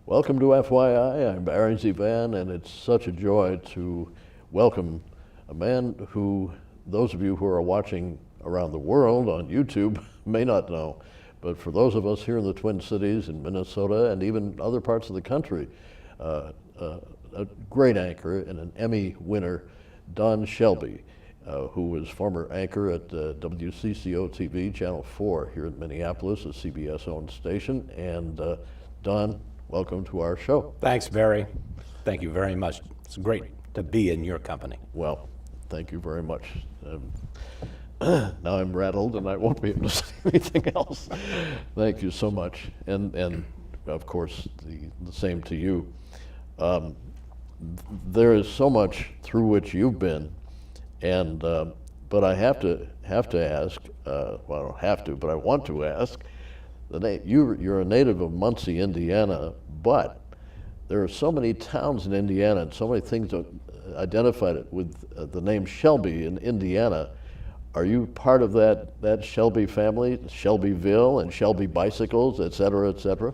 Welcome to FYI. I'm Barry ZeVAN, and it's such a joy to welcome a man who those of you who are watching around the world on YouTube may not know, but for those of us here in the Twin Cities in Minnesota and even other parts of the country, a great anchor and an Emmy winner, Don Shelby, who was former anchor at WCCO TV, Channel 4 here in Minneapolis, a CBS-owned station. And Don, welcome to our show. Thanks, Barry. Thank you very much. It's great to be in your company. Well, thank you very much. Now I'm rattled and I won't be able to say anything else. Thank you so much. And of course, the same to you. There is so much through which you've been, and but I have to ask. Well, I don't have to, but I want to ask. You're a native of Muncie, Indiana, but there are so many towns in Indiana and so many things identified with the name Shelby in Indiana. Are you part of that Shelby family, Shelbyville and Shelby bicycles, et cetera, et cetera?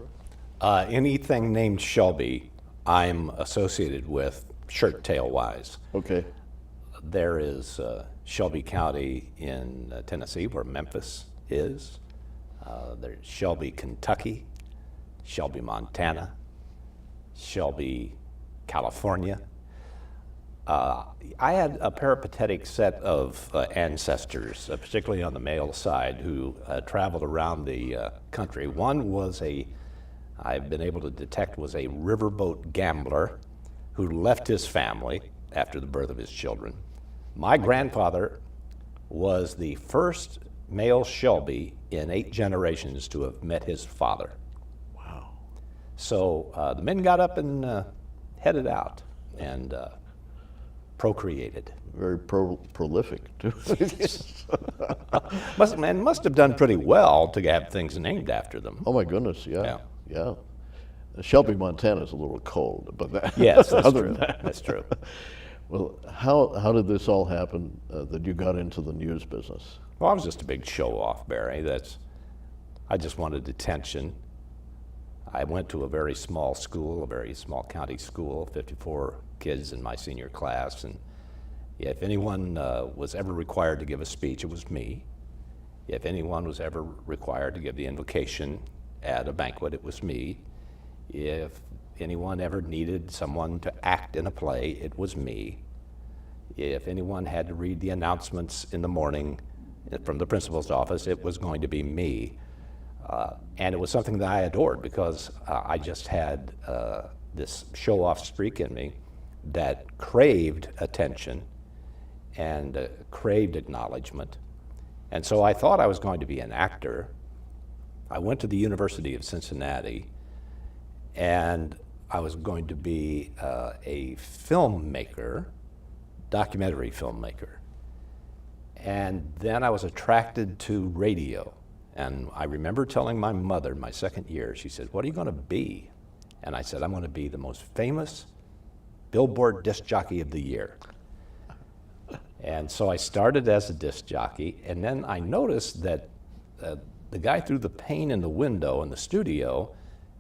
Anything named Shelby, I'm associated with shirt tail wise. Okay. There is Shelby County in Tennessee, where Memphis is. There's Shelby, Kentucky, Shelby, Montana, Shelby, California. I had a peripatetic set of ancestors, particularly on the male side, who traveled around the country. One was I've been able to detect, was a riverboat gambler who left his family after the birth of his children. My grandfather was the first male Shelby in 8 generations to have met his father. Wow. So the men got up and headed out and procreated. Very prolific, too. must have done pretty well to have things named after them. Oh, my goodness, yeah. Shelby, Montana is a little cold, but yes, that's true. That's true. Well, how did this all happen that you got into the news business? Well, I was just a big show-off, Barry. I just wanted attention. I went to a very small school, a very small county school, 54 kids in my senior class, and if anyone was ever required to give a speech, it was me. If anyone was ever required to give the invocation at a banquet, it was me. If anyone ever needed someone to act in a play, it was me. If anyone had to read the announcements in the morning from the principal's office, it was going to be me. And it was something that I adored because I just had this show-off streak in me that craved attention and craved acknowledgement. And so I thought I was going to be an actor. I went to the University of Cincinnati, and I was going to be a filmmaker, documentary filmmaker. And then I was attracted to radio. And I remember telling my mother my second year, she said, "What are you going to be?" And I said, "I'm going to be the most famous Billboard disc jockey of the year." And so I started as a disc jockey, and then I noticed that the guy through the pane in the window in the studio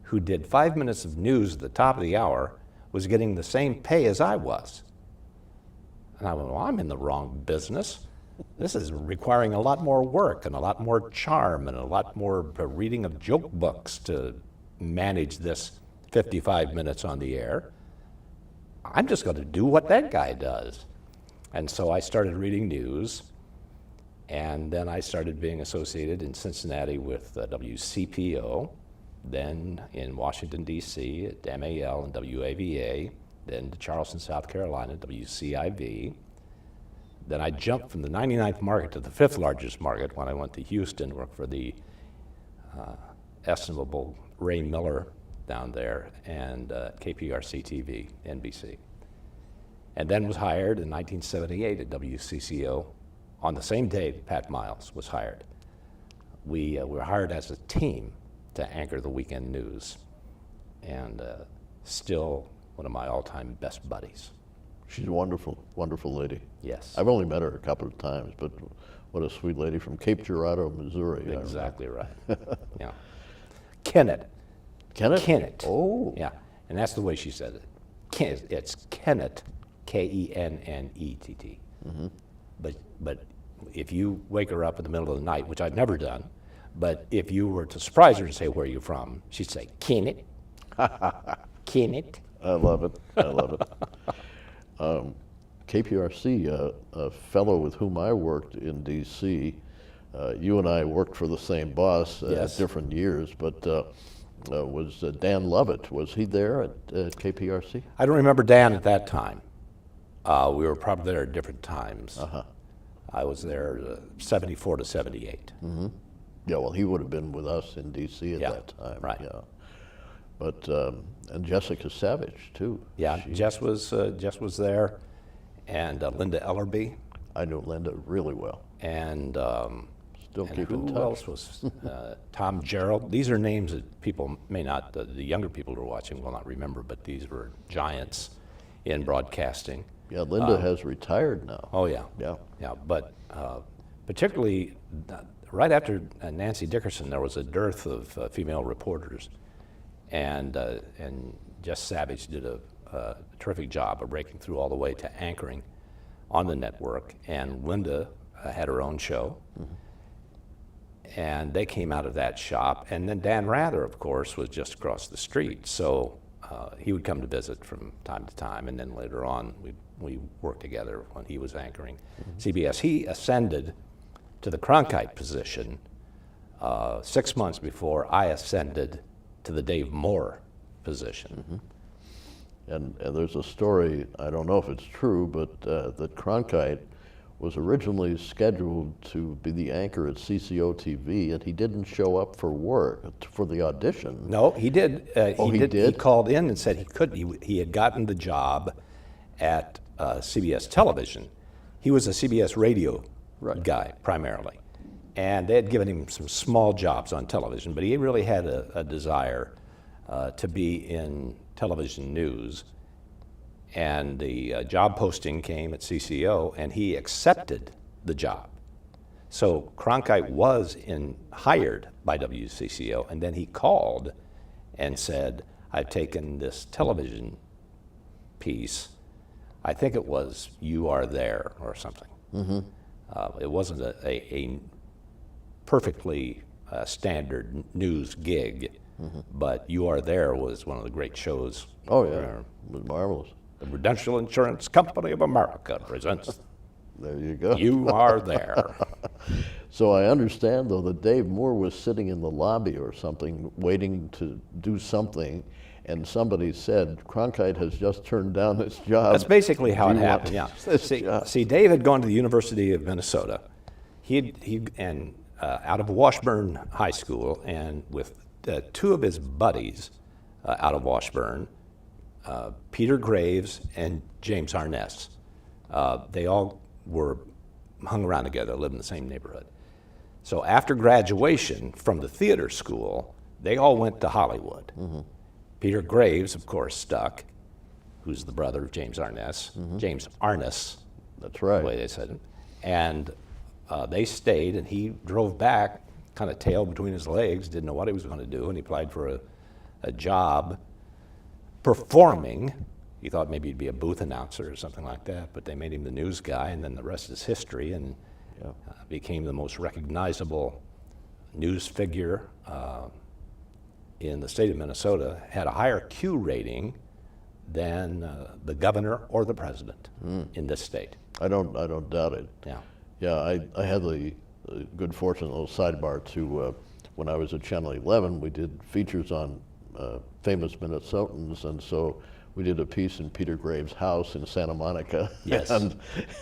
who did 5 minutes of news at the top of the hour was getting the same pay as I was. And I went, well, I'm in the wrong business. This is requiring a lot more work and a lot more charm and a lot more reading of joke books to manage this 55 minutes on the air. I'm just going to do what that guy does. And so I started reading news, and then I started being associated in Cincinnati with WCPO, then in Washington, D.C. at MAL and WAVA, then to Charleston, South Carolina, WCIV. Then I jumped from the 99th market to the 5th largest market when I went to Houston, worked for the estimable Ray Miller down there, and KPRC TV, NBC. And then was hired in 1978 at WCCO on the same day Pat Miles was hired. We were hired as a team to anchor the weekend news, and still one of my all-time best buddies. She's a wonderful, wonderful lady. Yes. I've only met her a couple of times, but what a sweet lady from Cape Girardeau, Missouri. Exactly right. Yeah. Kennett. Kenneth? Kenneth. Oh. Yeah, and that's the way she said it. It's Kenneth, Kennett. But if you wake her up in the middle of the night, which I've never done, but if you were to surprise her and say, where are you from? She'd say, Kenneth. Kenneth. I love it. I love it. KPRC, a fellow with whom I worked in D.C., you and I worked for the same boss Yes. at different years, but was Dan Lovett. Was he there at KPRC? I don't remember Dan at that time. We were probably there at different times. I was there 74 to 78. Yeah, well, he would have been with us in D.C. at Yeah, that time. right. Yeah. But, and Jessica Savage, too. Yeah, Jess was there, and Linda Ellerby, I knew Linda really well. and Still keep in who touch. else was Tom Gerald. These are names that people may not, the younger people who are watching will not remember, but these were giants in broadcasting. Yeah, Linda has retired now. Oh yeah, Yeah. yeah. But particularly right after Nancy Dickerson, there was a dearth of female reporters, and Jess Savage did a terrific job of breaking through all the way to anchoring on the network. And Linda had her own show, and they came out of that shop. And then Dan Rather, of course, was just across the street, so he would come to visit from time to time. And then later on, we worked together when he was anchoring CBS. He ascended to the Cronkite position 6 months before I ascended to the Dave Moore position. And there's a story, I don't know if it's true, but that Cronkite was originally scheduled to be the anchor at CCO TV, and he didn't show up for work, for the audition. No, he did. He did? He called in and said he couldn't. He had gotten the job at CBS Television. He was a CBS radio guy primarily, and they had given him some small jobs on television, but he really had a desire to be in television news. And the job posting came at CCO, and he accepted the job. So Cronkite was hired by WCCO, and then he called and said, I've taken this television piece, I think it was You Are There or something. It wasn't a perfectly standard news gig, but You Are There was one of the great shows. Oh, yeah, it was marvelous. The Prudential Insurance Company of America presents There you go. You Are There. So I understand, though, that Dave Moore was sitting in the lobby or something, waiting to do something, and somebody said, Cronkite has just turned down this job. That's basically how Do it you want happened, yeah. this job? See, Dave had gone to the University of Minnesota. Out of Washburn High School, and with two of his buddies out of Washburn, Peter Graves and James Arness. They all were hung around together, lived in the same neighborhood. So after graduation from the theater school, they all went to Hollywood. Peter Graves, of course, stuck, who's the brother of James Arness, James Arness, That's right. the way they said it. And they stayed, and he drove back, kind of tail between his legs, didn't know what he was going to do, and he applied for a job performing. He thought maybe he'd be a booth announcer or something like that, but they made him the news guy, and then the rest is history, and became the most recognizable news figure in the state of Minnesota. Had a higher Q rating than the governor or the president in this state. I don't doubt it. Yeah. Yeah, I had the good fortune, a little sidebar, to when I was at Channel 11, we did features on famous Minnesotans, and so we did a piece in Peter Graves' house in Santa Monica. Yes. And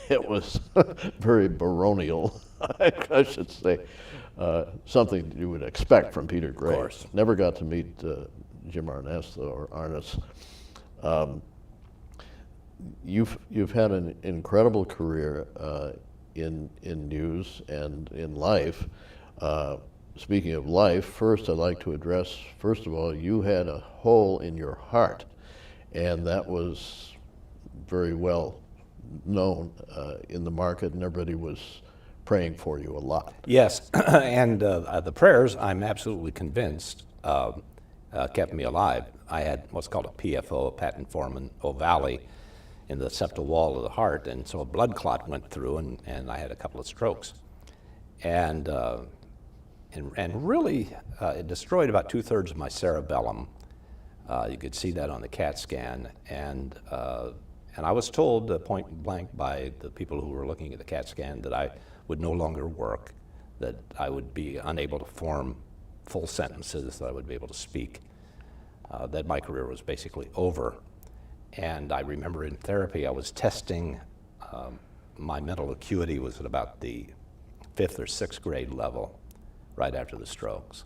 it was very baronial, I should say. Something you would expect from Peter Graves. course. Never got to meet Jim Arness, or Arness. You've had an incredible career in news and in life. Speaking of life, first I'd like to address, first of all, you had a hole in your heart, and that was very well known in the market, and everybody was praying for you a lot. Yes, and the prayers, I'm absolutely convinced, kept me alive. I had what's called a PFO, a patent form ovale, in the septal wall of the heart, and so a blood clot went through, and I had a couple of strokes. And really, it destroyed about 2/3 of my cerebellum. You could see that on the CAT scan. And I was told point blank by the people who were looking at the CAT scan that I would no longer work, that I would be unable to form full sentences, that I would be able to speak, that my career was basically over. And I remember in therapy, I was testing, my mental acuity was at about the 5th or 6th grade level right after the strokes.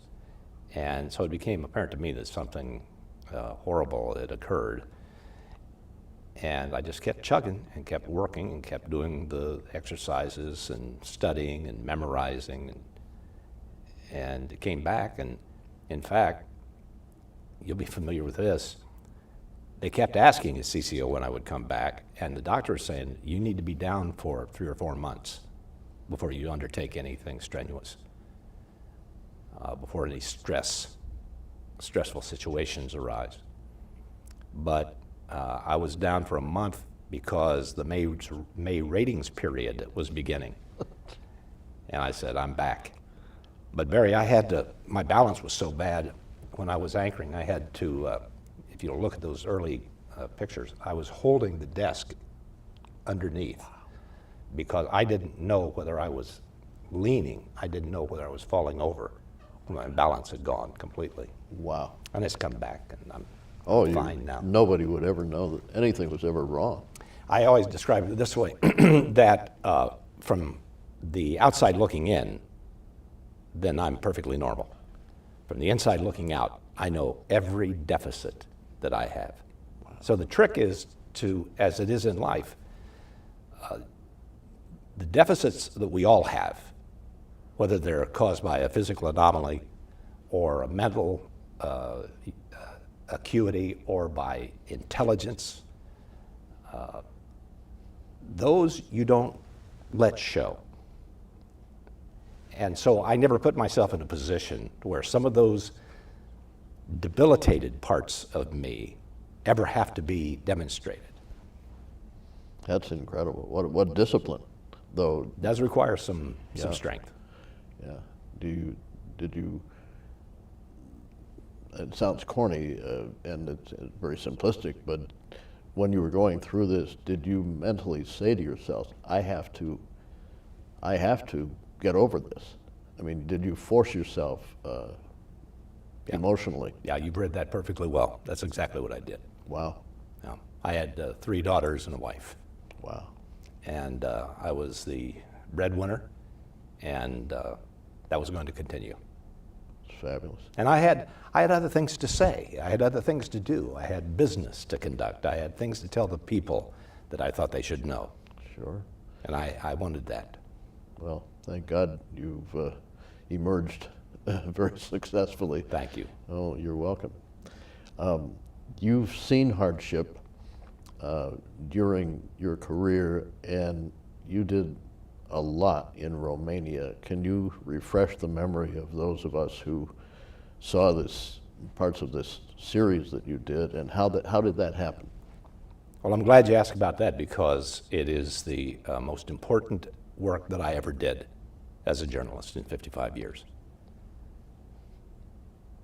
And so it became apparent to me that something horrible had occurred. And I just kept chugging and kept working and kept doing the exercises and studying and memorizing. And it came back, and in fact, you'll be familiar with this. They kept asking at CCO when I would come back, and the doctor was saying, you need to be down for 3 or 4 months before you undertake anything strenuous, before any stressful situations arise. But I was down for a month because the May ratings period was beginning. And I said, I'm back. But Barry, my balance was so bad when I was anchoring, I had to, if you look at those early pictures, I was holding the desk underneath because I didn't know whether I was leaning. I didn't know whether I was falling over. My balance had gone completely. Wow. And it's come back, and I'm fine now. Nobody would ever know that anything was ever wrong. I always describe it this way, that from the outside looking in, then I'm perfectly normal. From the inside looking out, I know every deficit that I have. Wow. So the trick is to, as it is in life, the deficits that we all have, whether they're caused by a physical anomaly or a mental acuity or by intelligence, those you don't let show. And so I never put myself in a position where some of those debilitated parts of me ever have to be demonstrated. That's incredible. What discipline, though. It does require some strength. Yeah. Did you, it sounds corny and it's very simplistic, but when you were going through this, did you mentally say to yourself, I have to get over this? I mean, did you force yourself emotionally? Yeah, you've read that perfectly well. That's exactly what I did. Wow. Yeah. I had 3 daughters and a wife. Wow. And I was the breadwinner, and that was going to continue. It's fabulous. And I had other things to say. I had other things to do. I had business to conduct. I had things to tell the people that I thought they should know. Sure. And I wanted that. Well, thank God you've emerged very successfully. Thank you. Oh, you're welcome. You've seen hardship during your career, and you did a lot in Romania. Can you refresh the memory of those of us who saw this parts of this series that you did, and how did that happen? Well, I'm glad you asked about that because it is the most important work that I ever did as a journalist in 55 years.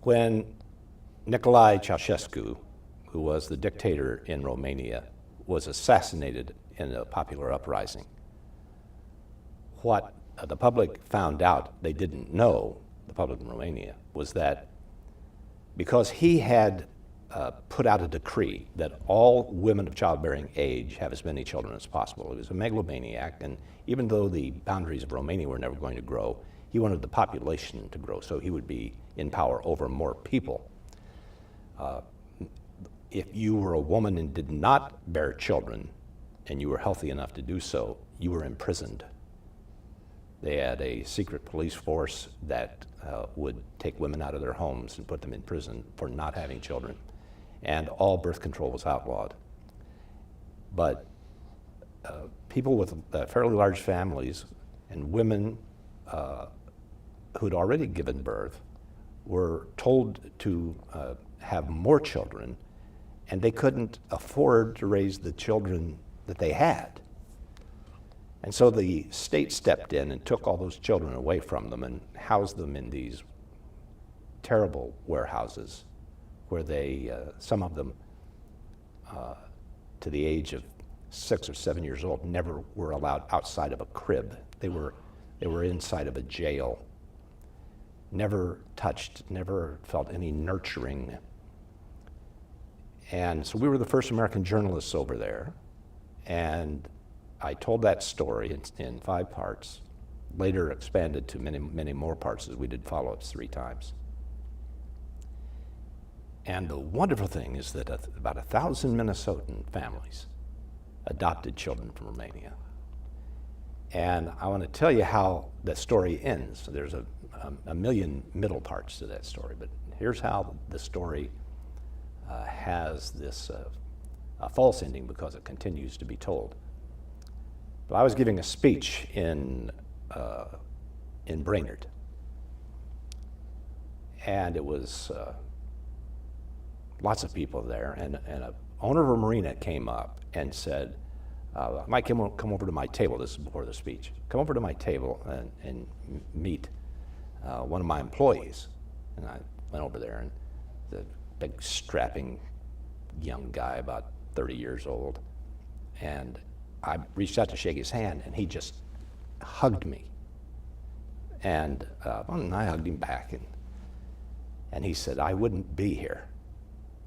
When Nicolae Ceausescu, who was the dictator in Romania, was assassinated in a popular uprising, what the public found out they didn't know, the public in Romania, was that because he had put out a decree that all women of childbearing age have as many children as possible. He was a megalomaniac, and even though the boundaries of Romania were never going to grow, he wanted the population to grow so he would be in power over more people. If you were a woman and did not bear children, and you were healthy enough to do so, you were imprisoned. They had a secret police force that would take women out of their homes and put them in prison for not having children. And all birth control was outlawed. But people with fairly large families and women who'd already given birth were told to have more children, and they couldn't afford to raise the children that they had. And so the state stepped in and took all those children away from them and housed them in these terrible warehouses where they, some of them, to the age of 6 or 7 years old, never were allowed outside of a crib. They were inside of a jail, never touched, never felt any nurturing. And so we were the first American journalists over there, and I told that story in 5 parts, later expanded to many, many more parts as we did follow-ups 3 times. And the wonderful thing is that about 1,000 Minnesotan families adopted children from Romania. And I want to tell you how the story ends. There's a million middle parts to that story, but here's how the story has this a false ending because it continues to be told. But I was giving a speech in Brainerd, and it was lots of people there, and an owner of a marina came up and said, Mike, come over to my table. This is before the speech. Come over to my table and meet one of my employees. And I went over there, and the big strapping young guy, about 30 years old, and I reached out to shake his hand, and he just hugged me. And I hugged him back, and he said, I wouldn't be here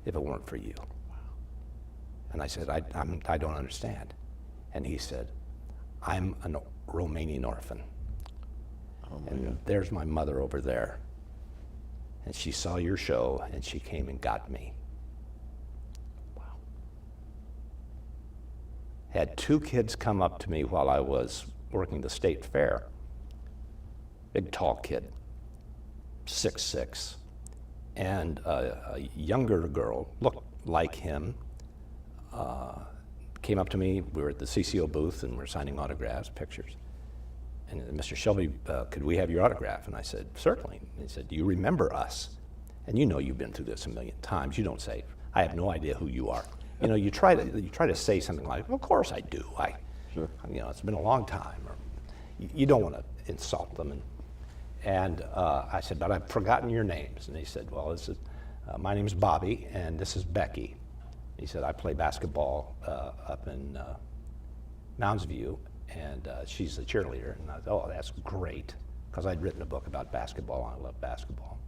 if it weren't for you. And I said, I don't understand. And he said, I'm a Romanian orphan. Oh my and God. There's my mother over there. And she saw your show, and she came and got me. Wow. Had 2 kids come up to me while I was working the state fair. Big, tall kid, 6'6", and a younger girl, looked like him, came up to me. We were at the CCO booth, and we're signing autographs, pictures. And Mr. Shelby, could we have your autograph? And I said, certainly. And he said, do you remember us? And you know you've been through this a million times. You don't say, I have no idea who you are. You know, you try to say something like, well, of course I do. Sure. You know, it's been a long time. Or you don't want to insult them. And I said, but I've forgotten your names. And he said, well, this is, my name is Bobby, and this is Becky. He said, I play basketball up in Mounds View, and she's a cheerleader. And I thought, oh, that's great, because I'd written a book about basketball, and I love basketball.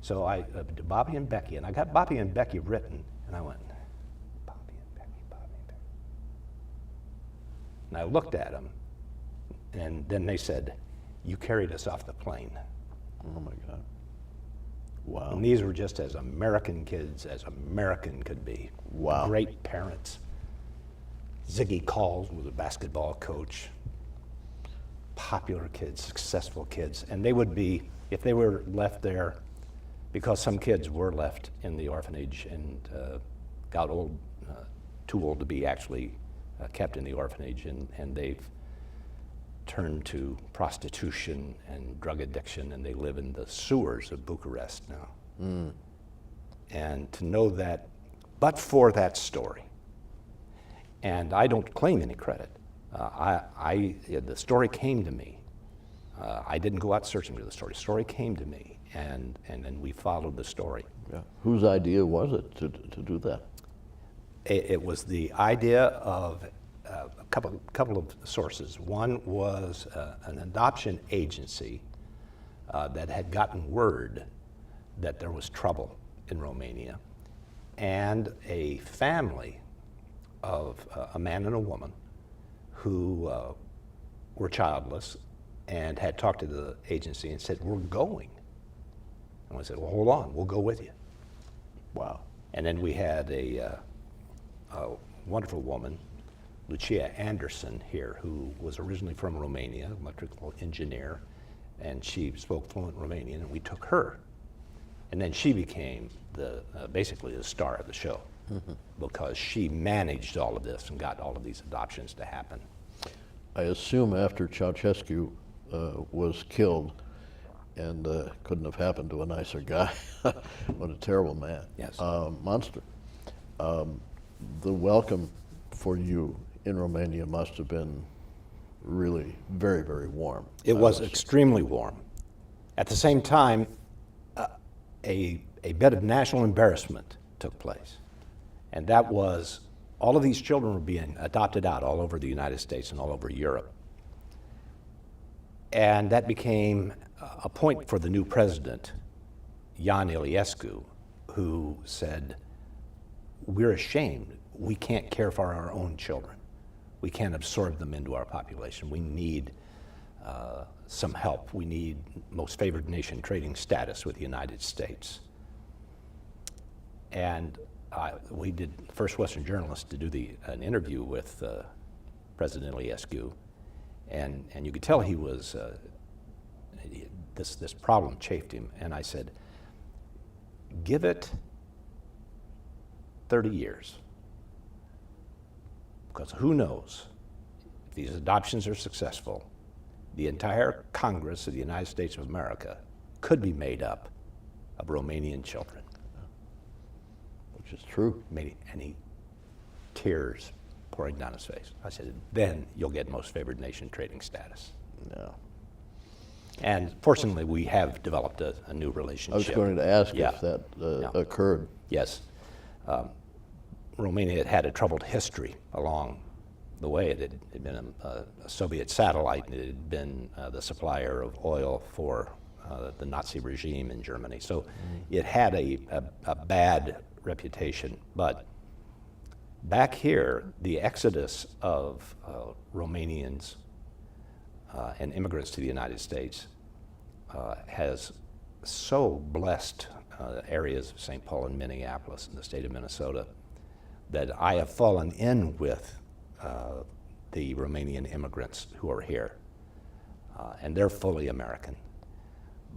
So I, Bobby and Becky, and I got Bobby and Becky written, and I went, Bobby and Becky, Bobby and Becky. And I looked at them, and then they said, you carried us off the plane. Oh my God. Wow. And these were just as American kids as American could be. Wow. Great parents. Ziggy Calls was a basketball coach. Popular kids, successful kids. And they would be, if they were left there, because some kids were left in the orphanage and got old, too old to be actually kept in the orphanage, and they've turned to prostitution and drug addiction, and they live in the sewers of Bucharest now. Mm. And to know that, but for that story, and I don't claim any credit. The story came to me. I didn't go out searching for the story. The story came to me, and then we followed the story. Yeah. Whose idea was it to do that? It was the idea of a couple of sources. One was an adoption agency that had gotten word that there was trouble in Romania, and a family of a man and a woman who were childless and had talked to the agency and said, we're going. And I said, well, hold on, we'll go with you. Wow. And then we had a wonderful woman, Lucia Anderson here, who was originally from Romania, electrical engineer, and she spoke fluent Romanian, and we took her. And then she became basically the star of the show, because she managed all of this and got all of these adoptions to happen. I assume after Ceausescu was killed, and couldn't have happened to a nicer guy. What a terrible man. Yes. Monster. The welcome for you in Romania must have been really very, very warm. It was extremely warm. At the same time, a bit of national embarrassment took place. And that was, all of these children were being adopted out all over the United States and all over Europe. And that became a point for the new president, Jan Iliescu, who said, we're ashamed. We can't care for our own children. We can't absorb them into our population. We need some help. We need most favored nation trading status with the United States. And we did the first Western journalist to do an interview with President Iliescu, and you could tell he was, this problem chafed him, and I said, give it 30 years, because who knows, if these adoptions are successful, the entire Congress of the United States of America could be made up of Romanian children. Which is true. And he, tears pouring down his face. I said, then you'll get most favored nation trading status. Yeah. And fortunately, we have developed a new relationship. I was going to ask Yeah. if that Yeah. occurred. Yes. Romania had had a troubled history along the way. It had been a Soviet satellite. It had been the supplier of oil for the Nazi regime in Germany. So it had a bad reputation. But back here, the exodus of Romanians and immigrants to the United States has so blessed areas of St. Paul and Minneapolis and the state of Minnesota that I have fallen in with the Romanian immigrants who are here. And they're fully American,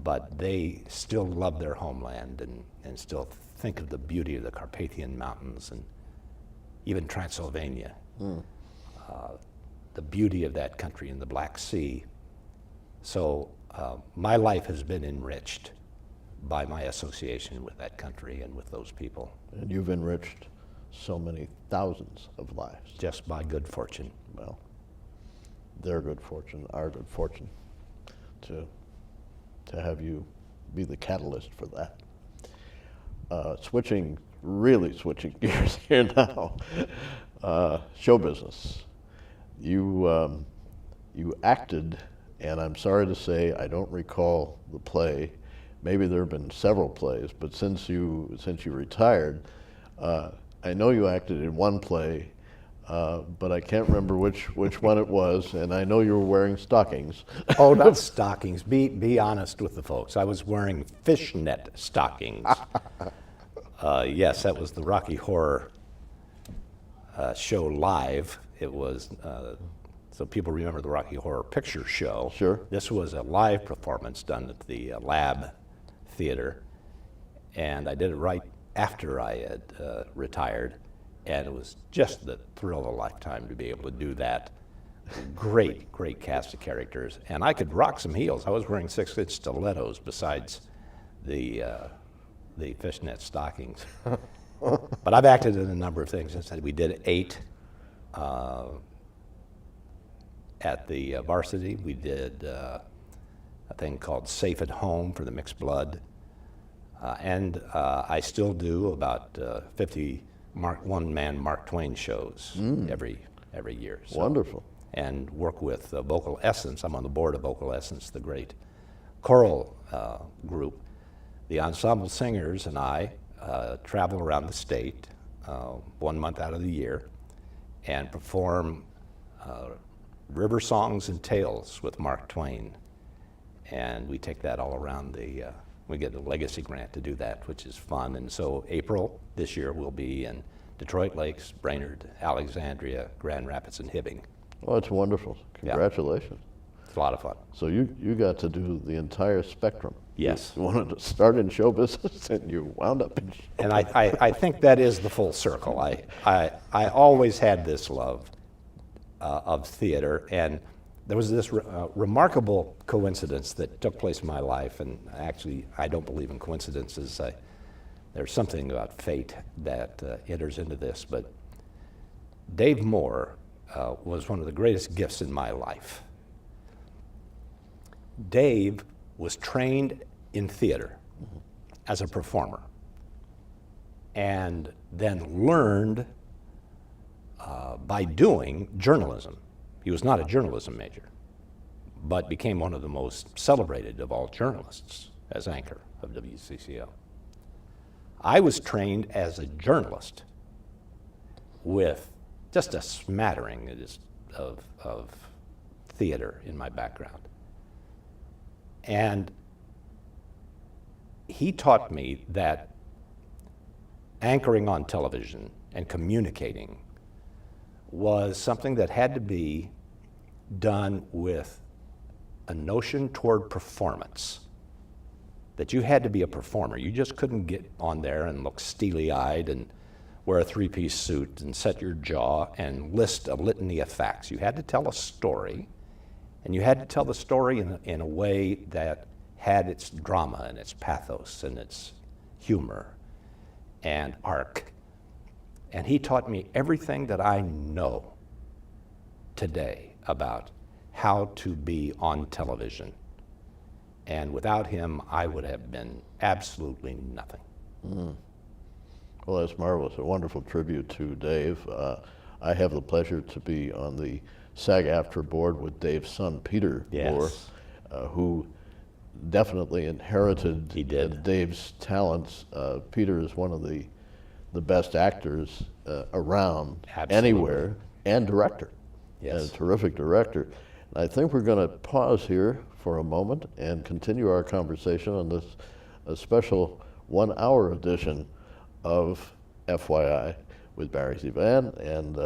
but they still love their homeland and still think of the beauty of the Carpathian Mountains and even Transylvania. The beauty of that country in the Black Sea. So my life has been enriched by my association with that country and with those people. And you've enriched so many thousands of lives. Just by good fortune. Well, their good fortune, our good fortune, to have you be the catalyst for that. Really switching gears here now. Show business. You acted, and I'm sorry to say I don't recall the play. Maybe there have been several plays, but since you retired, I know you acted in one play, but I can't remember which one it was, and I know you were wearing stockings. Oh, not stockings. Be honest with the folks. I was wearing fishnet stockings. Yes, that was the Rocky Horror show live. It was, so people remember the Rocky Horror Picture Show. Sure. This was a live performance done at the Lab Theater, and I did it right after I had retired, and it was just the thrill of a lifetime to be able to do that. Great cast of characters, and I could rock some heels. I was wearing 6-inch stilettos besides the fishnet stockings. But I've acted in a number of things. Instead, we did 8 at the Varsity. We did a thing called Safe at Home for the Mixed Blood. And I still do about 50 one-man Mark Twain shows every year. So, Wonderful. and work with Vocal Essence. I'm on the board of Vocal Essence, the great choral group. The ensemble singers and I travel around the state 1 month out of the year and perform river songs and tales with Mark Twain. And we take that all around we get a legacy grant to do that, which is fun. And so April this year will be in Detroit Lakes, Brainerd, Alexandria, Grand Rapids, and Hibbing. Oh, it's wonderful. Congratulations. Yeah. It's a lot of fun. So you got to do the entire spectrum. Yes. You wanted to start in show business and you wound up in show. And I think that is the full circle. I always had this love of theater, and there was this remarkable coincidence that took place in my life, and actually I don't believe in coincidences. There's something about fate that enters into this, but Dave Moore was one of the greatest gifts in my life. Dave was trained in theater as a performer, and then learned by doing journalism. He was not a journalism major, but became one of the most celebrated of all journalists as anchor of WCCO. I was trained as a journalist with just a smattering of theater in my background. And he taught me that anchoring on television and communicating was something that had to be done with a notion toward performance, that you had to be a performer. You just couldn't get on there and look steely-eyed and wear a three-piece suit and set your jaw and list a litany of facts. You had to tell a story, and you had to tell the story in a way that had its drama and its pathos and its humor and arc. And he taught me everything that I know today about how to be on television. And without him, I would have been absolutely nothing. Mm. Well, that's marvelous. A wonderful tribute to Dave. I have the pleasure to be on the SAG-AFTRA board with Dave's son, Peter Moore, who definitely inherited Dave's talents. Peter is one of the best actors around. Absolutely. Anywhere, and director. Yes. And a terrific director. And I think we're going to pause here for a moment and continue our conversation on this special 1-hour edition of FYI with Barry ZeVAN, and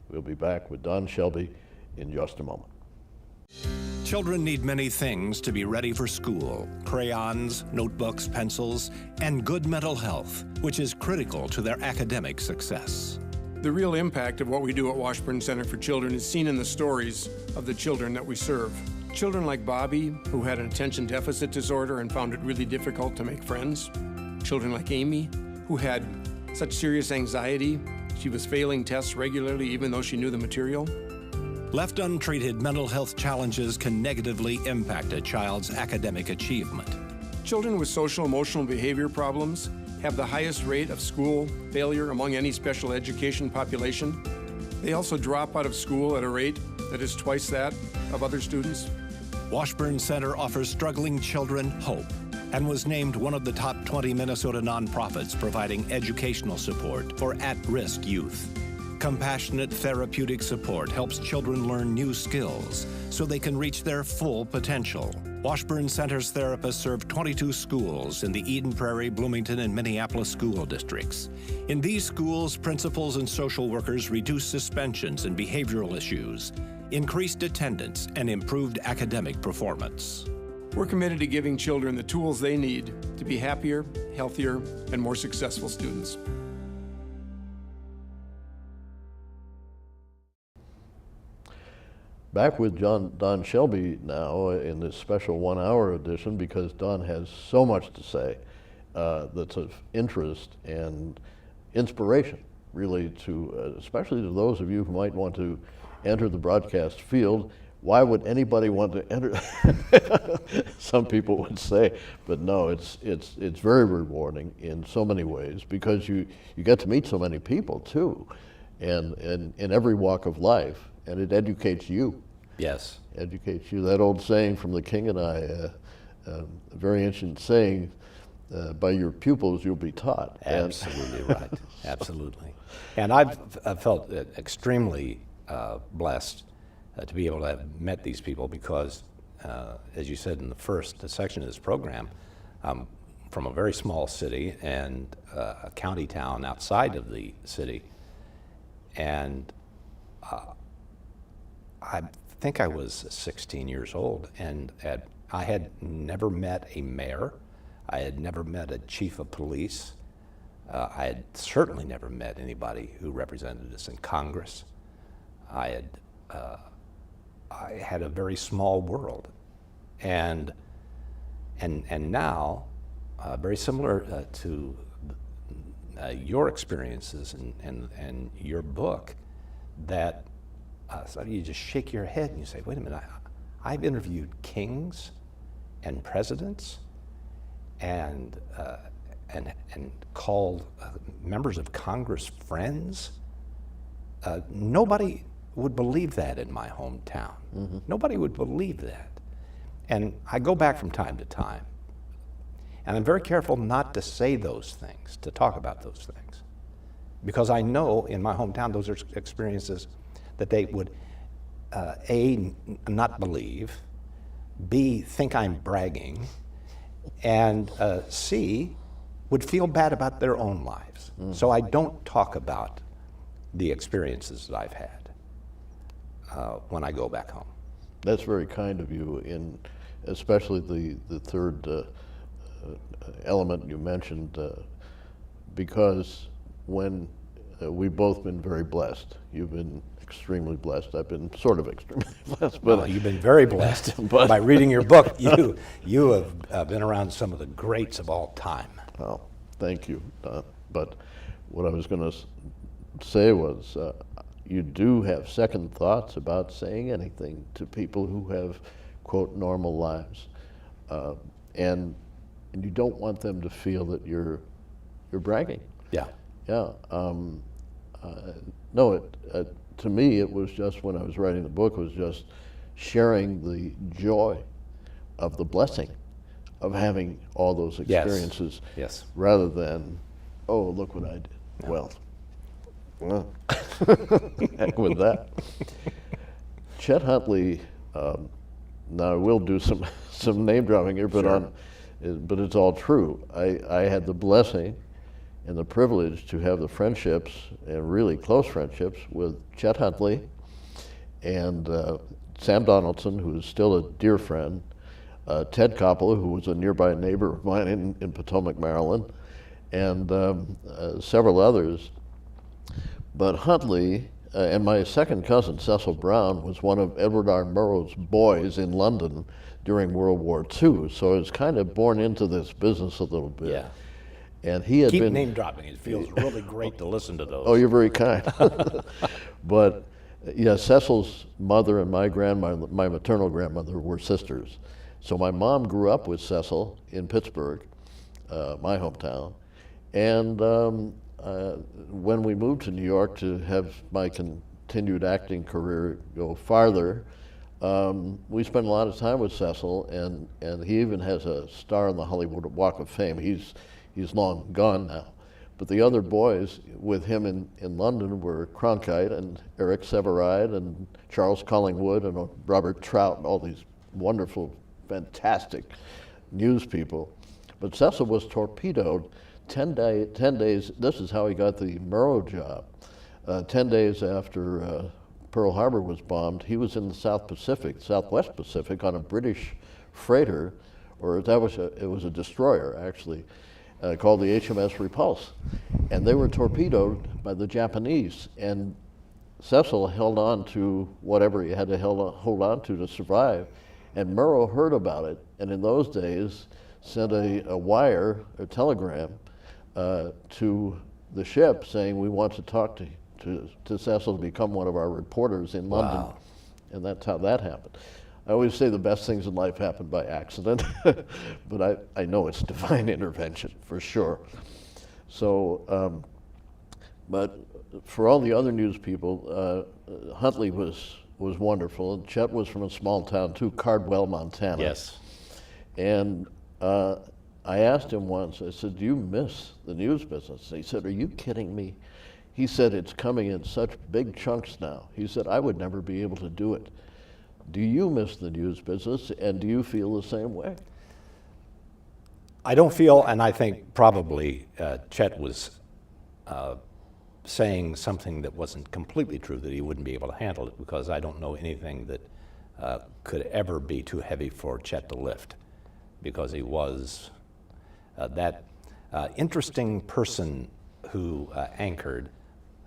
we'll be back with Don Shelby in just a moment. Children need many things to be ready for school: crayons, notebooks, pencils, and good mental health, which is critical to their academic success. The real impact of what we do at Washburn Center for Children is seen in the stories of the children that we serve. Children like Bobby, who had an attention deficit disorder and found it really difficult to make friends. Children like Amy, who had such serious anxiety, she was failing tests regularly even though she knew the material. Left untreated, mental health challenges can negatively impact a child's academic achievement. Children with social, emotional, and behavior problems have the highest rate of school failure among any special education population. They also drop out of school at a rate that is twice that of other students. Washburn Center offers struggling children hope and was named one of the top 20 Minnesota nonprofits providing educational support for at-risk youth. Compassionate therapeutic support helps children learn new skills so they can reach their full potential. Washburn Center's therapists serve 22 schools in the Eden Prairie, Bloomington, and Minneapolis school districts. In these schools, principals and social workers reduce suspensions and behavioral issues, increased attendance, and improved academic performance. We're committed to giving children the tools they need to be happier, healthier, and more successful students. Back with Don Shelby now in this special 1-hour edition, because Don has so much to say that's of interest and inspiration, really, to especially to those of you who might want to enter the broadcast field. Why would anybody want to enter? Some people would say, but no, it's very rewarding in so many ways, because you get to meet so many people too, and in every walk of life. And it educates you. Yes. Educates you. That old saying from The King and I, a very ancient saying, by your pupils you'll be taught. Absolutely right. Absolutely. And I've felt extremely blessed to be able to have met these people, because, as you said in the first section of this program, I'm from a very small city and a county town outside of the city. And I think I was 16 years old, and I had never met a mayor. I had never met a chief of police. I had certainly never met anybody who represented us in Congress. I had I had a very small world. And now, very similar to your experiences and your book, that so you just shake your head and you say, wait a minute, I've interviewed kings and presidents and called members of Congress friends. Nobody would believe that in my hometown. Mm-hmm. Nobody would believe that. And I go back from time to time, and I'm very careful not to say those things, to talk about those things, because I know in my hometown those are experiences that they would, A, not believe, B, think I'm bragging, and C, would feel bad about their own lives. Mm-hmm. So I don't talk about the experiences that I've had when I go back home. That's very kind of you, in especially the third element you mentioned, because when we've both been very blessed. You've been extremely blessed. I've been sort of extremely blessed. But well, you've been very blessed. But by reading your book, you have been around some of the greats of all time. Well, thank you. But what I was going to say was, you do have second thoughts about saying anything to people who have, quote, normal lives, and you don't want them to feel that you're bragging. Yeah. Yeah. No, to me, it was just, when I was writing the book, was just sharing the joy of the blessing of having all those experiences. Yes. Rather than, oh, look what I did. No. Well, heck with that. Chet Huntley, now I will do some name dropping here, but sure. But it's all true. I had the blessing and the privilege to have the friendships, and really close friendships, with Chet Huntley and Sam Donaldson, who is still a dear friend, Ted Koppel, who was a nearby neighbor of mine in Potomac, Maryland, and several others. But Huntley, and my second cousin, Cecil Brown, was one of Edward R. Murrow's boys in London during World War II, so I was kind of born into this business a little bit. Yeah. And he had Keep been name dropping. It feels really great to listen to those. Oh, you're very kind. But yeah, Cecil's mother and my maternal grandmother were sisters. So my mom grew up with Cecil in Pittsburgh, my hometown. And when we moved to New York to have my continued acting career go farther, we spent a lot of time with Cecil, and he even has a star on the Hollywood Walk of Fame. He's long gone now. But the other boys with him in London were Cronkite and Eric Severide and Charles Collingwood and Robert Trout and all these wonderful, fantastic news people. But Cecil was torpedoed 10 days, this is how he got the Murrow job. 10 days after Pearl Harbor was bombed, he was in the Southwest Pacific on a British freighter, or it was a destroyer actually, called the HMS Repulse. And they were torpedoed by the Japanese, and Cecil held on to whatever he had to hold on to survive. And Murrow heard about it, and in those days sent a wire, a telegram, to the ship saying, we want to talk to Cecil to become one of our reporters in London. Wow. And that's how that happened. I always say the best things in life happen by accident, but I know it's divine intervention for sure. So, but for all the other news people, Huntley was wonderful. And Chet was from a small town too, Cardwell, Montana. Yes. And I asked him once, I said, do you miss the news business? And he said, are you kidding me? He said, it's coming in such big chunks now. He said, I would never be able to do it. Do you miss the news business, and do you feel the same way? I don't feel, and I think probably Chet was saying something that wasn't completely true, that he wouldn't be able to handle it, because I don't know anything that could ever be too heavy for Chet to lift, because he was that interesting person who anchored.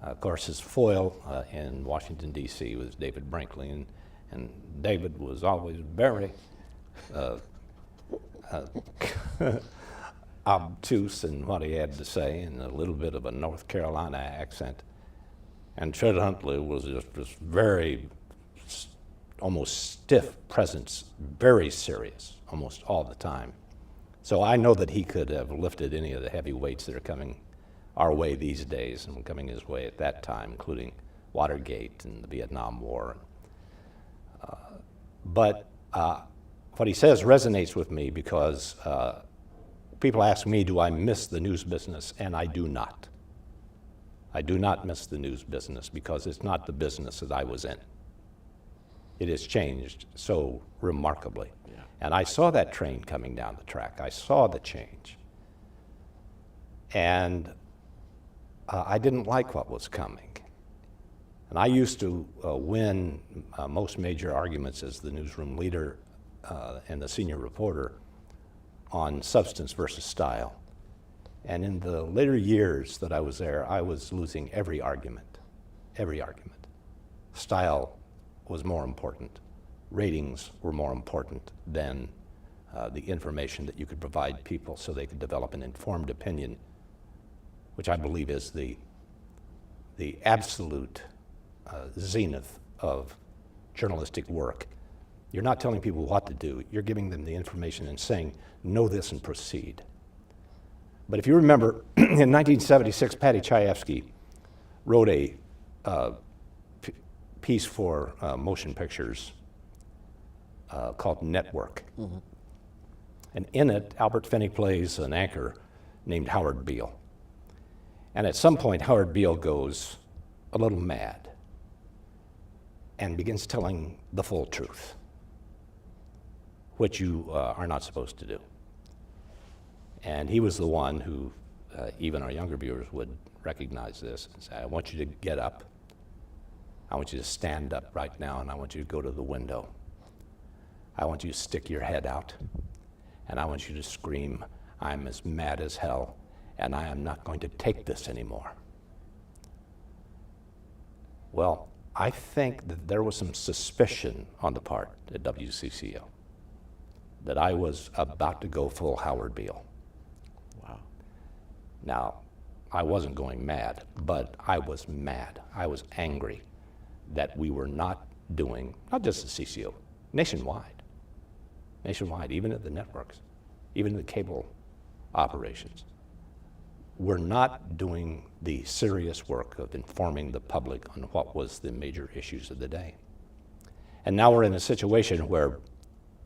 Of course, his foil in Washington, D.C. was David Brinkley, And David was always very obtuse in what he had to say, and a little bit of a North Carolina accent. And Chet Huntley was just this very, almost stiff presence, very serious, almost all the time. So I know that he could have lifted any of the heavy weights that are coming our way these days and coming his way at that time, including Watergate and the Vietnam War. But what he says resonates with me because people ask me, do I miss the news business? And I do not. I do not miss the news business because it's not the business that I was in. It has changed so remarkably. Yeah. And I saw that train coming down the track. I saw the change. And I didn't like what was coming. And I used to win most major arguments as the newsroom leader and the senior reporter on substance versus style. And in the later years that I was there, I was losing every argument, every argument. Style was more important. Ratings were more important than the information that you could provide people so they could develop an informed opinion, which I believe is the absolute zenith of journalistic work. You're not telling people what to do. You're giving them the information and saying, know this and proceed. But if you remember, in 1976, Patty Chayefsky wrote a piece for motion pictures called Network. Mm-hmm. And in it, Albert Finney plays an anchor named Howard Beale. And at some point, Howard Beale goes a little mad and begins telling the full truth, which you are not supposed to do. And he was the one who, even our younger viewers would recognize this and say, I want you to get up. I want you to stand up right now, and I want you to go to the window. I want you to stick your head out, and I want you to scream, I'm as mad as hell, and I am not going to take this anymore. Well, I think that there was some suspicion on the part at WCCO that I was about to go full Howard Beale. Wow. Now, I wasn't going mad, but I was mad. I was angry that we were not doing, not just the CCO, nationwide, even at the networks, even the cable operations. We're not doing the serious work of informing the public on what was the major issues of the day. And now we're in a situation where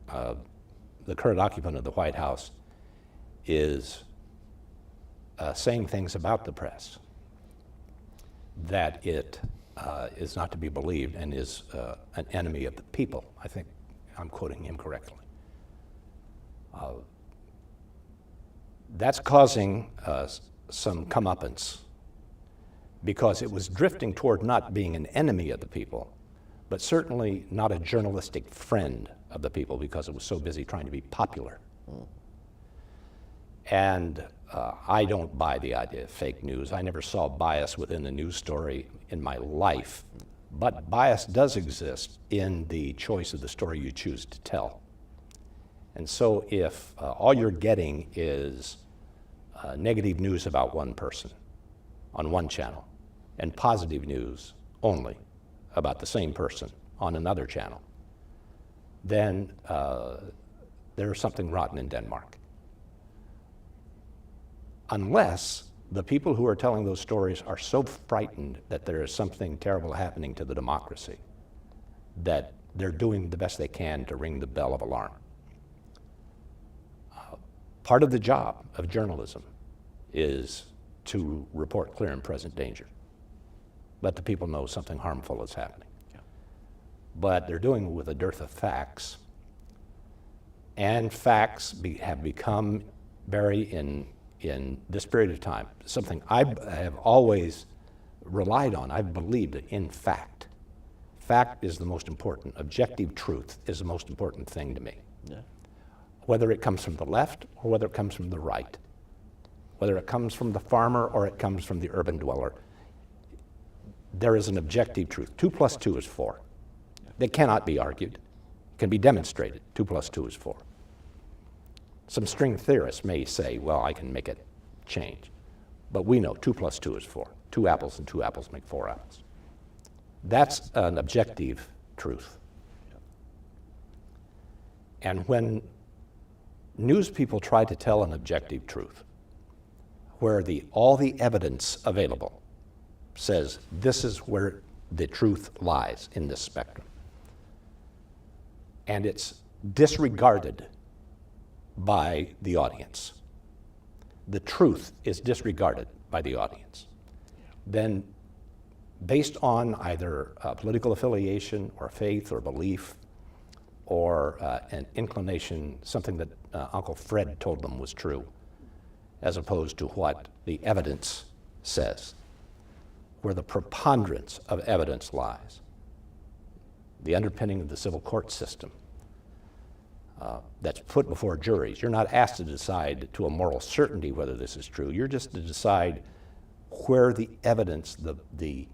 the current occupant of the White House is saying things about the press that it is not to be believed and is an enemy of the people. I think I'm quoting him correctly. That's causing some comeuppance because it was drifting toward not being an enemy of the people, but certainly not a journalistic friend of the people because it was so busy trying to be popular. Mm. And I don't buy the idea of fake news. I never saw bias within a news story in my life, but bias does exist in the choice of the story you choose to tell. And so if all you're getting is negative news about one person on one channel and positive news only about the same person on another channel, then there's something rotten in Denmark. Unless the people who are telling those stories are so frightened that there is something terrible happening to the democracy that they're doing the best they can to ring the bell of alarm. Part of the job of journalism is to report clear and present danger. Let the people know something harmful is happening. Yeah. But they're doing it with a dearth of facts. And facts have become, Barry, in this period of time, something I have always relied on. I've believed in fact. Fact is the most important. Objective truth is the most important thing to me. Yeah. Whether it comes from the left or whether it comes from the right, whether it comes from the farmer or it comes from the urban dweller, there is an objective truth. 2 + 2 is 4. that cannot be argued, can be demonstrated. 2 + 2 is 4. Some string theorists may say, well, I can make it change. But we know 2 + 2 is 4. 2 apples and 2 apples make 4 apples. That's an objective truth. And when news people try to tell an objective truth, where all the evidence available says this is where the truth lies in this spectrum, and it's disregarded by the audience, the truth is disregarded by the audience, then based on either political affiliation or faith or belief or an inclination, something that Uncle Fred told them was true, as opposed to what the evidence says, where the preponderance of evidence lies, the underpinning of the civil court system that's put before juries. You're not asked to decide to a moral certainty whether this is true. You're just to decide where the evidence, the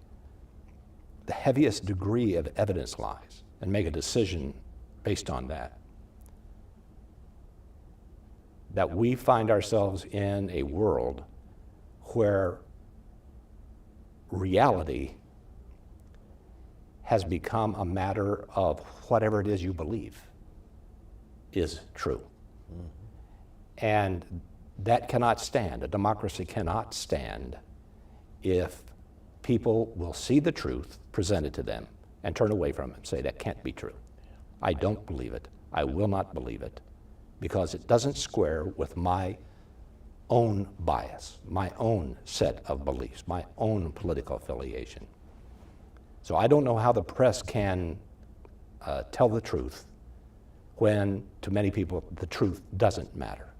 heaviest degree of evidence lies, and make a decision based on that. That we find ourselves in a world where reality has become a matter of whatever it is you believe is true. Mm-hmm. And that cannot stand. A democracy cannot stand if people will see the truth presented to them and turn away from it and say, that can't be true. I don't believe it. I will not believe it, because it doesn't square with my own bias, my own set of beliefs, my own political affiliation. So I don't know how the press can tell the truth when, to many people, the truth doesn't matter.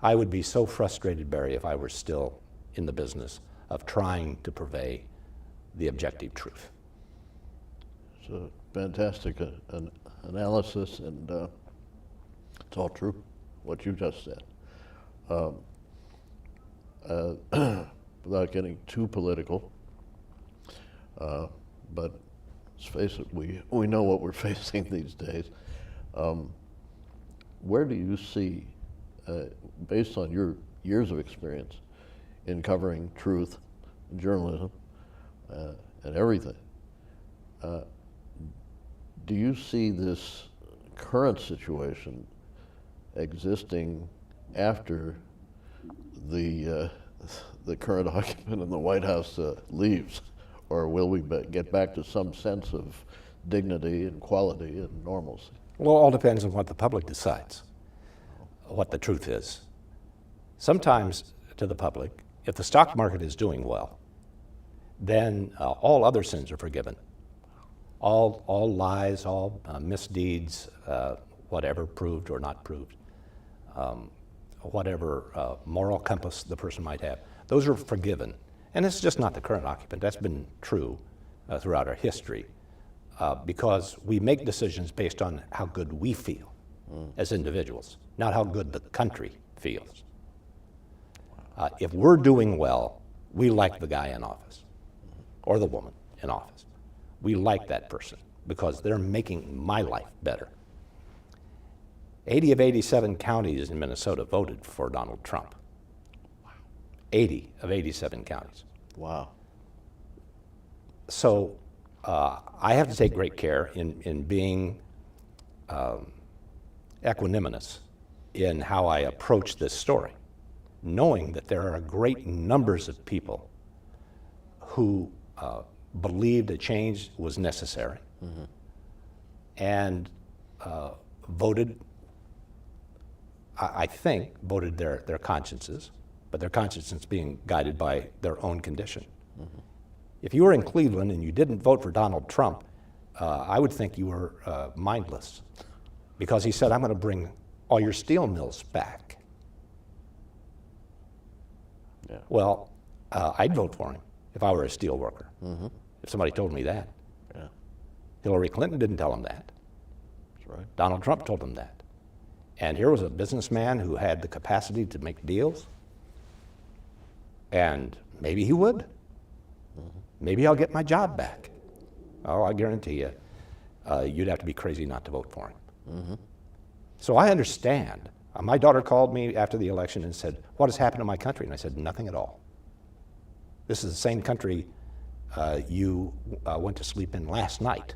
I would be so frustrated, Barry, if I were still in the business of trying to purvey the objective truth. It's a fantastic analysis, and it's all true, what you just said. Without getting too political, but let's face it, we know what we're facing these days. Where do you see, based on your years of experience in covering truth, journalism, and everything, do you see this current situation existing after the current occupant in the White House leaves, or will we get back to some sense of dignity and quality and normalcy? Well, it all depends on what the public decides, what the truth is. Sometimes to the public, if the stock market is doing well, then all other sins are forgiven. All lies, all misdeeds, whatever proved or not proved, whatever moral compass the person might have, those are forgiven. And it's just not the current occupant. That's been true throughout our history, because we make decisions based on how good we feel as individuals, not how good the country feels. If we're doing well, we like the guy in office or the woman in office. We like that person because they're making my life better. 80 of 87 counties in Minnesota voted for Donald Trump. 80 of 87 counties. Wow. So I have to take great care in being equanimous in how I approach this story, knowing that there are great numbers of people who believed a change was necessary, mm-hmm. and voted, I think, voted their consciences, but their consciences being guided by their own condition. Mm-hmm. If you were in Cleveland and you didn't vote for Donald Trump, I would think you were mindless, because he said, I'm going to bring all your steel mills back. Yeah. Well, I'd vote for him if I were a steel worker, mm-hmm. if somebody told me that. Yeah. Hillary Clinton didn't tell him that. That's right. Donald Trump told him that. And here was a businessman who had the capacity to make deals, and maybe he would. Mm-hmm. Maybe I'll get my job back. Oh, I guarantee you, you'd have to be crazy not to vote for him. So I understand. My daughter called me after the election and said, "What has happened to my country?" And I said, "Nothing at all. This is the same country you went to sleep in last night.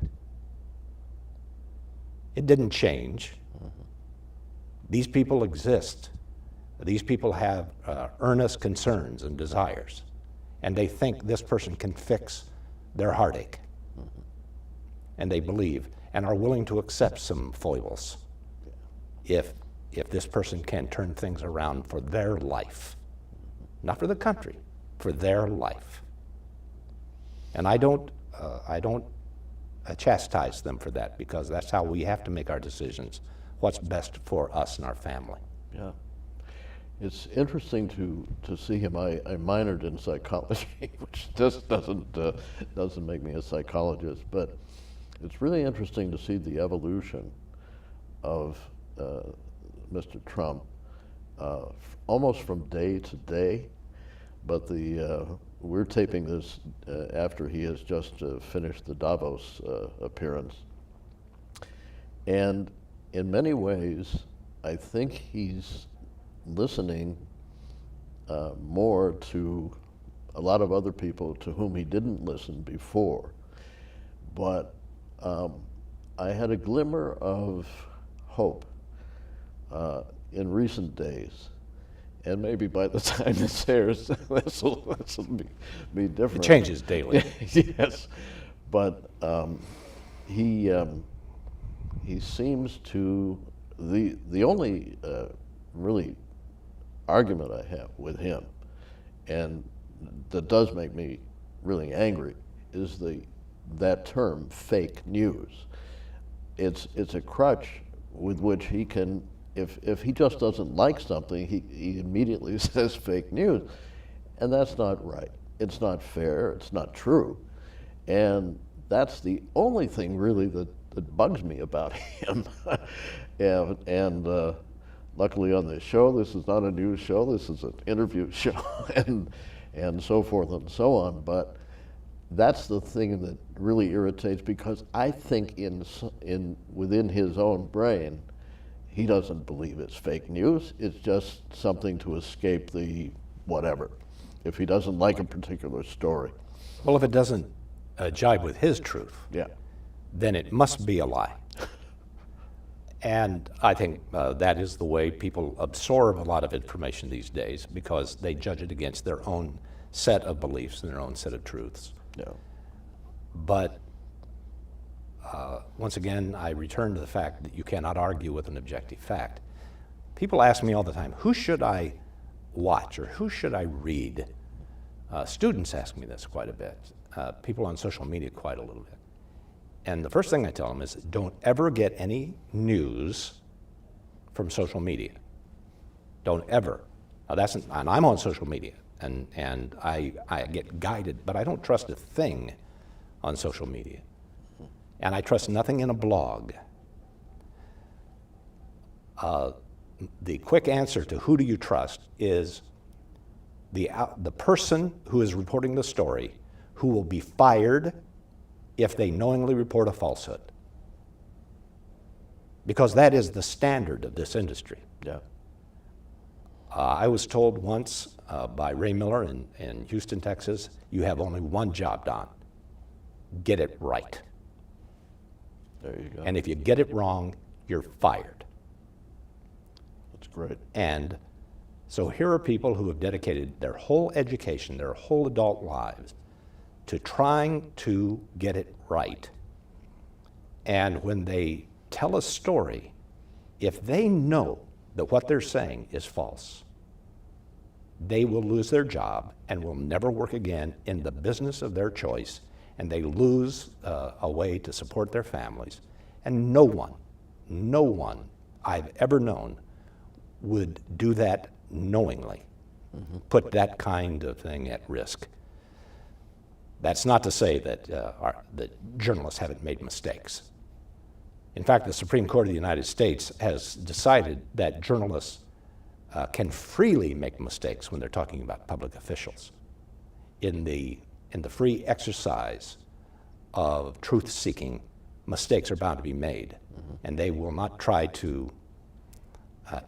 It didn't change. These people exist. These people have earnest concerns and desires, and they think this person can fix their heartache. And they believe and are willing to accept some foibles if this person can turn things around for their life, not for the country, for their life." And I don't chastise them for that, because that's how we have to make our decisions, what's best for us and our family. Yeah. It's interesting to see him. I minored in psychology, which just doesn't make me a psychologist, but it's really interesting to see the evolution of Mr. Trump, almost from day to day. But we're taping this after he has just finished the Davos appearance, and in many ways, I think he's listening more to a lot of other people to whom he didn't listen before. But I had a glimmer of hope in recent days, and maybe by the time this airs, this will be different. It changes daily. Yes, but he seems to, the only really argument I have with him, and that does make me really angry, is that term, fake news. It's a crutch with which he can, if he just doesn't like something, he immediately says fake news, and that's not right. It's not fair, it's not true, and that's the only thing really that bugs me about him. and luckily on this show, this is not a news show, this is an interview show, and so forth and so on. But that's the thing that really irritates, because I think within his own brain, he doesn't believe it's fake news. It's just something to escape the whatever, if he doesn't like a particular story. Well, if it doesn't jibe with his truth, Yeah. then it must be a lie. And I think that is the way people absorb a lot of information these days, because they judge it against their own set of beliefs and their own set of truths. Yeah. But once again, I return to the fact that you cannot argue with an objective fact. People ask me all the time, who should I watch or who should I read? Students ask me this quite a bit. People on social media quite a little bit. And the first thing I tell them is, don't ever get any news from social media. Don't ever. Now and I'm on social media, and I get guided, but I don't trust a thing on social media. And I trust nothing in a blog. The quick answer to who do you trust is the person who is reporting the story, who will be fired if they knowingly report a falsehood. Because that is the standard of this industry. Yeah. I was told once by Ray Miller in Houston, Texas, you have only one job, Don. Get it right. There you go. And if you get it wrong, you're fired. That's great. And so here are people who have dedicated their whole education, their whole adult lives, to trying to get it right. And when they tell a story, if they know that what they're saying is false, they will lose their job and will never work again in the business of their choice, and they lose a way to support their families. And no one I've ever known would do that knowingly, put that kind of thing at risk. That's not to say that journalists haven't made mistakes. In fact, the Supreme Court of the United States has decided that journalists can freely make mistakes when they're talking about public officials in the free exercise of truth-seeking mistakes are bound to be made, and they will not try to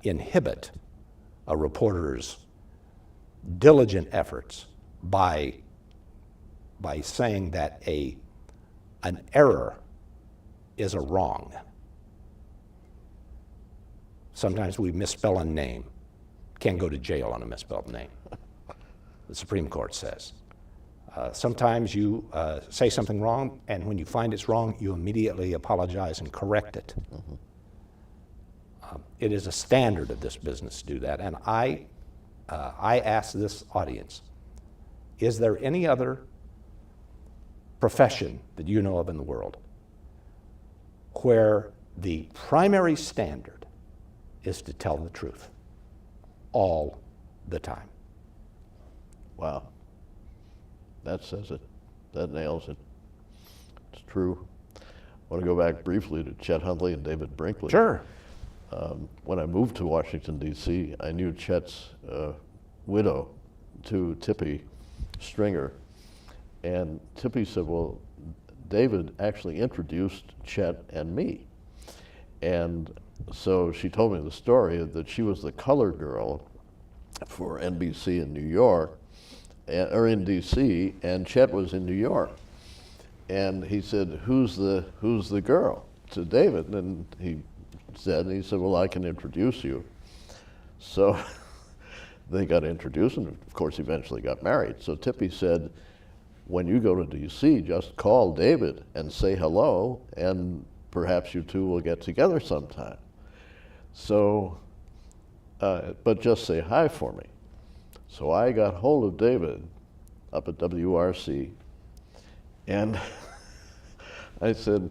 inhibit a reporter's diligent efforts by saying that an error is a wrong. Sometimes we misspell a name. Can't go to jail on a misspelled name. The Supreme Court says. Sometimes you say something wrong, and when you find it's wrong, you immediately apologize and correct it. It is a standard of this business to do that, and I ask this audience, is there any other profession that you know of in the world where the primary standard is to tell the truth all the time? Wow. That says it. That nails it. It's true. I want to go back briefly to Chet Huntley and David Brinkley. Sure. When I moved to Washington, D.C., I knew Chet's widow to Tippy Stringer. And Tippy said, well, David actually introduced Chet and me. And so she told me the story that she was the color girl for NBC in New York, or in D.C., and Chet was in New York. And he said, who's the girl? To David. And he said, well, I can introduce you. So they got introduced, and of course eventually got married. So Tippy said, when you go to D.C., just call David and say hello, and perhaps you two will get together sometime. So, but just say hi for me. So I got hold of David up at WRC, and I said,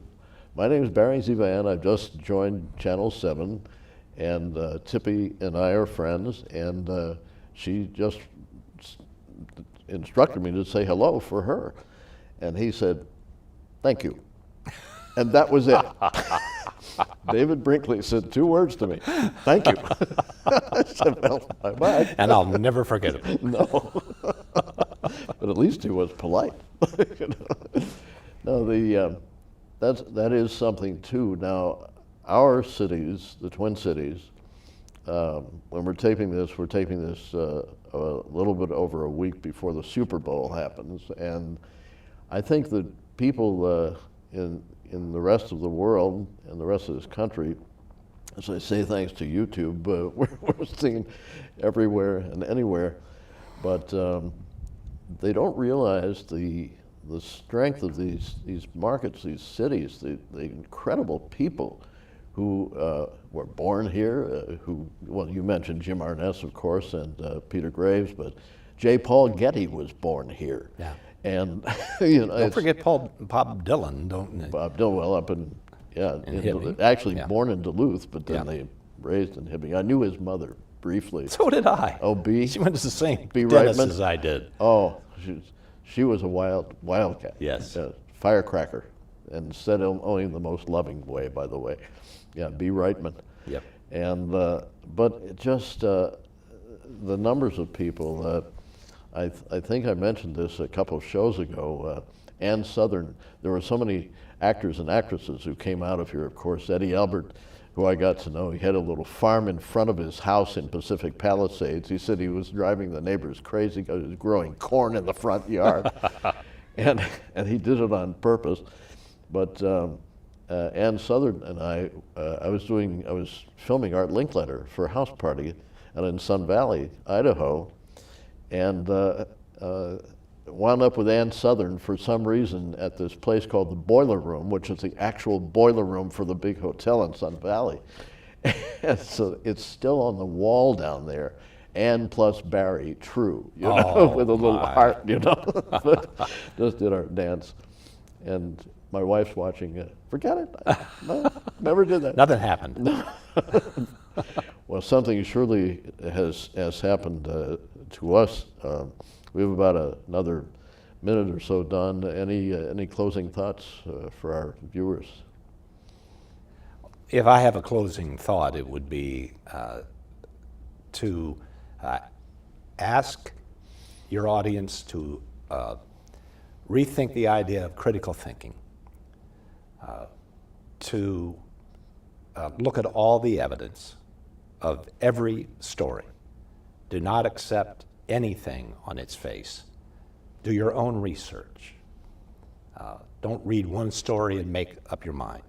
my name is Barry ZeVAN. I've just joined Channel 7, and Tippy and I are friends, and she just instructed me to say hello for her. And he said, thank you. And that was it. David Brinkley said 2 words to me, thank you. I said, well, bye-bye. And I'll never forget it. No. But at least he was polite. You know? No, that is something too. Now, our cities, the Twin Cities, when we're taping this a little bit over a week before the Super Bowl happens, and I think that people in the rest of the world and the rest of this country, as I say, thanks to YouTube, we're seen everywhere and anywhere, but they don't realize the strength of these markets, these cities, the incredible people who were born here, well, you mentioned Jim Arness, of course, and Peter Graves, but J. Paul Getty was born here. Yeah. And, you know, Don't forget Bob Dylan, don't Bob Dylan, well, up in, Hibbing. actually Yeah. born in Duluth, but then Yeah. they raised in Hibbing. I knew his mother briefly. So did I. Oh, B? She went to the same B. dentist Reitman? as I did. Oh, she was a wildcat. Yes. Firecracker, and said only in the most loving way, by the way. Yeah, B. Reitman. Yep. And but it just the numbers of people. I think I mentioned this a couple of shows ago. Ann Southern. There were so many actors and actresses who came out of here. Of course, Eddie Albert, who I got to know, he had a little farm in front of his house in Pacific Palisades. He said he was driving the neighbors crazy because he was growing corn in the front yard. and he did it on purpose. But Ann Southern and I was filming Art Linkletter for House Party and in Sun Valley, Idaho, and wound up with Ann Southern for some reason at this place called the Boiler Room, which is the actual boiler room for the big hotel in Sun Valley. And so it's still on the wall down there. Ann plus Barry, true, you know, with a little heart, you know. But just did our dance. And my wife's watching it. Forget it. No, never did that. Nothing happened. Well, something surely has happened to us. We have about another minute or so done. Any closing thoughts for our viewers? If I have a closing thought, it would be to ask your audience to rethink the idea of critical thinking. to look at all the evidence of every story. Do not accept anything on its face. Do your own research. Don't read one story and make up your mind.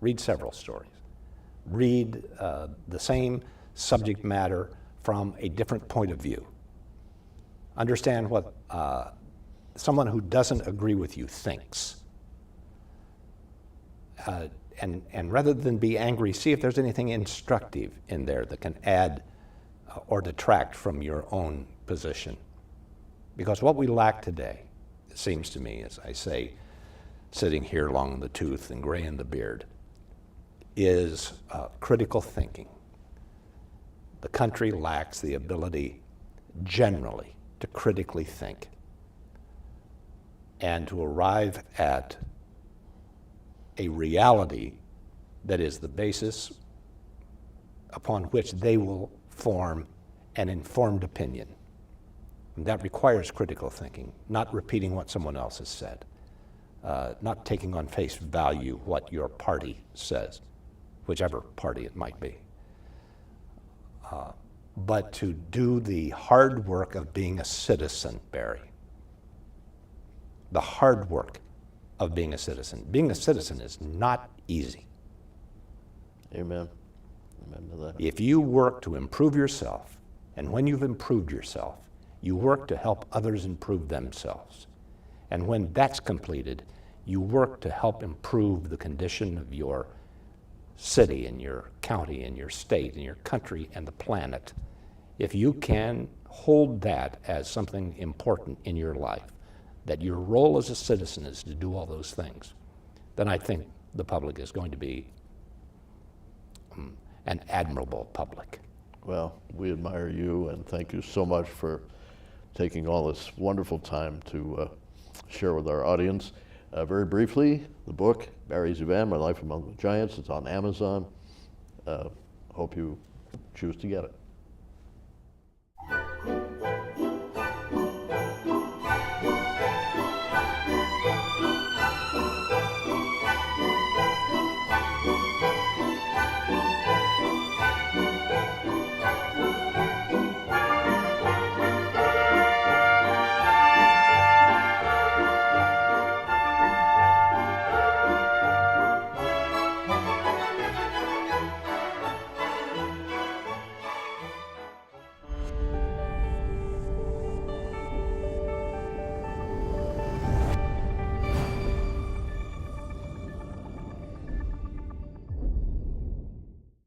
Read several stories. Read the same subject matter from a different point of view. Understand what someone who doesn't agree with you thinks. And rather than be angry, see if there's anything instructive in there that can add or detract from your own position. Because what we lack today, it seems to me, as I say, sitting here long in the tooth and gray in the beard, is critical thinking. The country lacks the ability generally to critically think and to arrive at a reality that is the basis upon which they will form an informed opinion. And that requires critical thinking, not repeating what someone else has said, not taking on face value what your party says, whichever party it might be, but to do the hard work of being a citizen, Barry. The hard work of being a citizen. Being a citizen is not easy. Amen. Amen to that. If you work to improve yourself, and when you've improved yourself, you work to help others improve themselves. And when that's completed, you work to help improve the condition of your city and your county and your state and your country and the planet. If you can hold that as something important in your life, that your role as a citizen is to do all those things, then I think the public is going to be an admirable public. Well, we admire you, and thank you so much for taking all this wonderful time to share with our audience. Very briefly, the book, Barry ZeVAN, My Life Among the Giants, it's on Amazon. Hope you choose to get it.